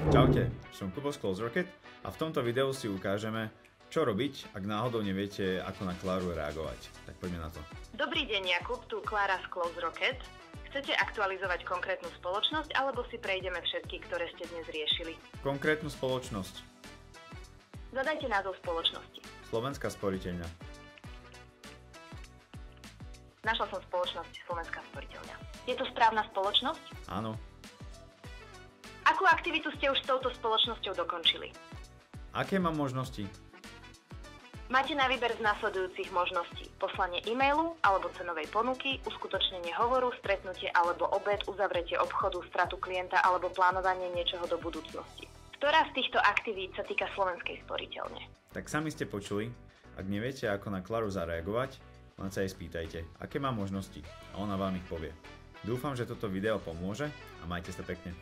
Čaute, som Kubo z Close Rocket a v tomto videu si ukážeme, čo robiť, ak náhodou neviete, ako na Kláru reagovať. Tak poďme na to. Dobrý deň, Jakub, tu Klára z Close Rocket. Chcete aktualizovať konkrétnu spoločnosť, alebo si prejdeme všetky, ktoré ste dnes riešili? Konkrétnu spoločnosť. Zadajte názov spoločnosti. Slovenská sporiteľňa. Našla som spoločnosť Slovenská sporiteľňa. Je to správna spoločnosť? Áno. Akú aktivitu ste už s touto spoločnosťou dokončili? Aké mám možnosti? Máte na výber z nasledujúcich možností: poslanie e-mailu alebo cenovej ponuky, uskutočnenie hovoru, stretnutie alebo obed, uzavretie obchodu, stratu klienta alebo plánovanie niečoho do budúcnosti. Ktorá z týchto aktivít sa týka Slovenskej sporiteľne? Tak sami ste počuli, ak neviete, ako na Kláru zareagovať, len sa jej spýtajte, aké má možnosti a ona vám ich povie. Dúfam, že toto video pomôže a majte sa pekne.